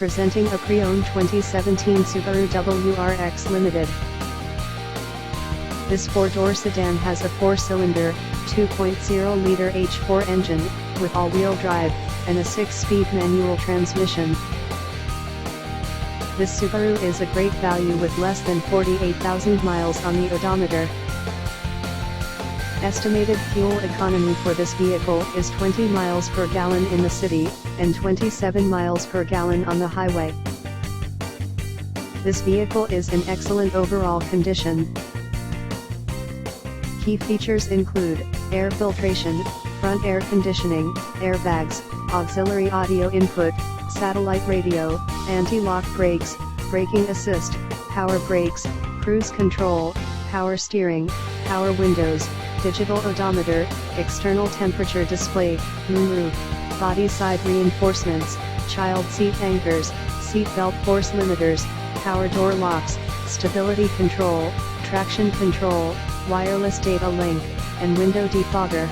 Presenting a pre-owned 2017 Subaru WRX Limited. This four-door sedan has a four-cylinder, 2.0-liter H4 engine, with all-wheel drive, and a 6-speed manual transmission. This Subaru is a great value with less than 48,000 miles on the odometer. Estimated fuel economy for this vehicle is 20 miles per gallon in the city, and 27 miles per gallon on the highway. This vehicle is in excellent overall condition. Key features include air filtration, front air conditioning, airbags, auxiliary audio input, satellite radio, anti-lock brakes, braking assist, power brakes, cruise control, power steering, power windows, digital odometer, external temperature display, moonroof, body side reinforcements, child seat anchors, seat belt force limiters, power door locks, stability control, traction control, wireless data link, and window defogger.